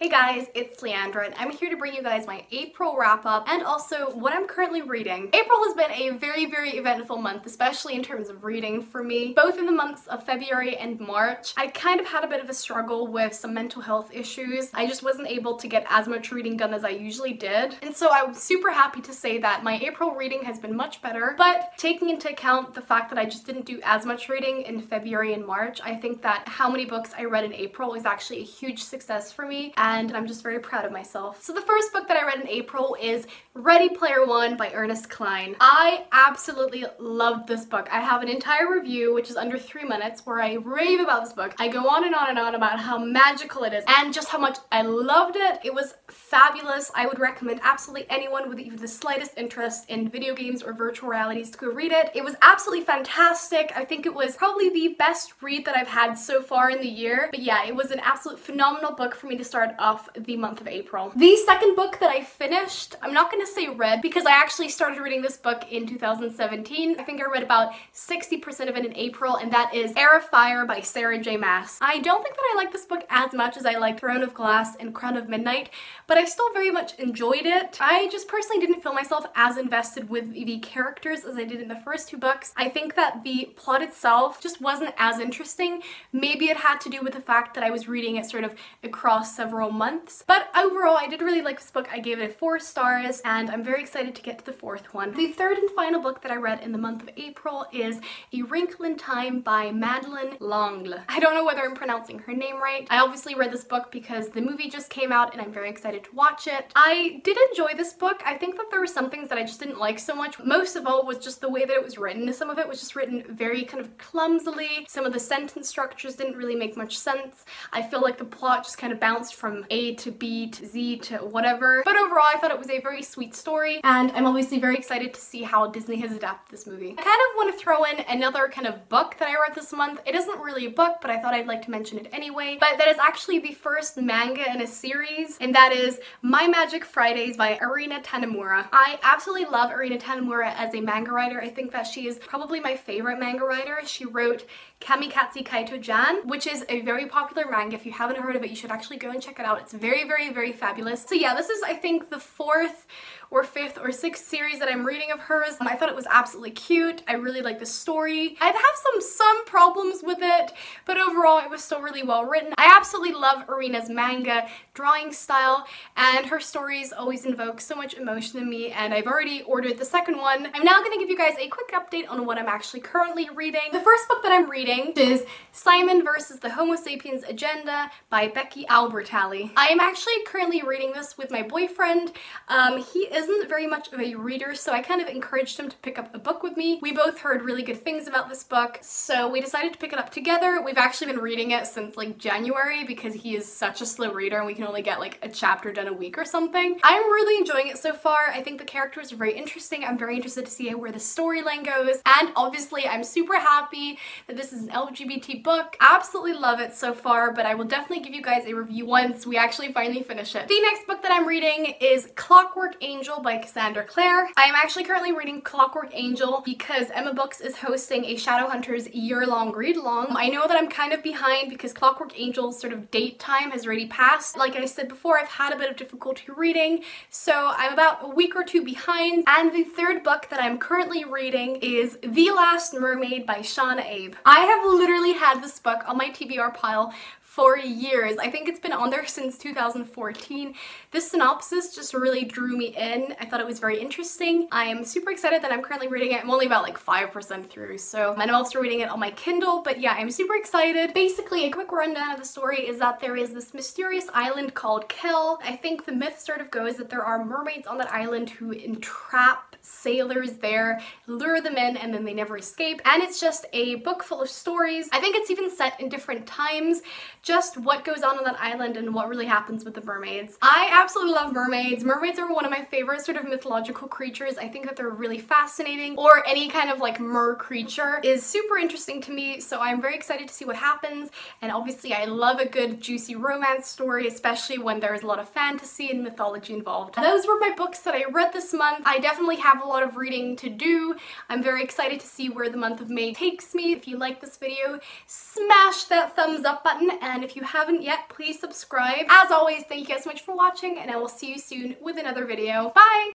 Hey guys, it's Leandra and I'm here to bring you guys my April wrap-up and also what I'm currently reading. April has been a very eventful month, especially in terms of reading for me. Both in the months of February and March, I kind of had a bit of a struggle with some mental health issues. I just wasn't able to get as much reading done as I usually did. And so I'm super happy to say that my April reading has been much better, but taking into account the fact that I just didn't do as much reading in February and March, I think that how many books I read in April is actually a huge success for me. And I'm just very proud of myself. So the first book that I read in April is Ready Player One by Ernest Cline. I absolutely loved this book. I have an entire review, which is under 3 minutes, where I rave about this book. I go on and on and on about how magical it is and just how much I loved it. It was fabulous. I would recommend absolutely anyone with even the slightest interest in video games or virtual realities to go read it. It was absolutely fantastic. I think it was probably the best read that I've had so far in the year. But yeah, it was an absolute phenomenal book for me to start off the month of April. The second book that I finished, I'm not going to say read because I actually started reading this book in 2017. I think I read about 60% of it in April, and that is Afire by Sarah J. Maas. I don't think that I like this book as much as I like Throne of Glass and Crown of Midnight, but I still very much enjoyed it. I just personally didn't feel myself as invested with the characters as I did in the first two books. I think that the plot itself just wasn't as interesting. Maybe it had to do with the fact that I was reading it sort of across several months. But overall, I did really like this book. I gave it 4 stars, and I'm very excited to get to the fourth one. The third and final book that I read in the month of April is A Wrinkle in Time by Madeleine L'Angle. I don't know whether I'm pronouncing her name right. I obviously read this book because the movie just came out and I'm very excited to watch it. I did enjoy this book. I think that there were some things that I just didn't like so much. Most of all was just the way that it was written. Some of it was just written very kind of clumsily. Some of the sentence structures didn't really make much sense. I feel like the plot just kind of bounced from A to B to Z to whatever. But overall, I thought it was a very sweet story, and I'm obviously very excited to see how Disney has adapted this movie. I kind of want to throw in another kind of book that I read this month. It isn't really a book, but I thought I'd like to mention it anyway. But that is actually the first manga in a series, and that is My Magic Fridays by Arina Tanemura. I absolutely love Arina Tanemura as a manga writer. I think that she is probably my favorite manga writer. She wrote Kamikaze Kaito-jan, which is a very popular manga. If you haven't heard of it, you should actually go and check it out. It's very fabulous. So yeah, this is I think the 4th or 5th or 6th series that I'm reading of hers. I thought it was absolutely cute. I really like the story. I'd have some problems with it, but overall it was still really well written. I absolutely love Arina's manga drawing style, and her stories always invoke so much emotion in me, and I've already ordered the second one. I'm now going to give you guys a quick update on what I'm actually currently reading. The first book that I'm reading is Simon vs. the Homo Sapiens Agenda by Becky Albertalli. I am actually currently reading this with my boyfriend. He isn't very much of a reader, so I kind of encouraged him to pick up a book with me. We both heard really good things about this book, so we decided to pick it up together. We've actually been reading it since like January because he is such a slow reader and we can only get like a chapter done a week or something. I'm really enjoying it so far. I think the characters are very interesting. I'm very interested to see where the storyline goes, and obviously I'm super happy that this is an LGBT book. Absolutely love it so far, but I will definitely give you guys a review once we actually finally finish it. The next book that I'm reading is Clockwork Angel by Cassandra Clare. I am actually currently reading Clockwork Angel because Emma Books is hosting a Shadowhunters year-long read-along. I know that I'm kind of behind because Clockwork Angel's sort of date time has already passed. Like I said before, I've had a bit of difficulty reading, so I'm about a week or 2 behind. And the third book that I'm currently reading is The Last Mermaid by Shauna Abe. I have literally had this book on my TBR pile for years. I think it's been on there since 2014. This synopsis just really drew me in. I thought it was very interesting. I am super excited that I'm currently reading it. I'm only about like 5% through, so I'm also reading it on my Kindle, but yeah, I'm super excited. Basically, a quick rundown of the story is that there is this mysterious island called Kel. I think the myth sort of goes that there are mermaids on that island who entrap sailors there, lure them in, and then they never escape. And it's just a book full of stories. I think it's even set in different times, just what goes on that island and what really happens with the mermaids. I absolutely love mermaids. Mermaids are one of my favorite sort of mythological creatures. I think that they're really fascinating, or any kind of like mer creature is super interesting to me, so I'm very excited to see what happens. And obviously I love a good juicy romance story, especially when there's a lot of fantasy and mythology involved. Those were my books that I read this month. I definitely have a lot of reading to do. I'm very excited to see where the month of May takes me. If you like this video, smash that thumbs up button, and and if you haven't yet, please subscribe. As always, thank you guys so much for watching, and I will see you soon with another video. Bye!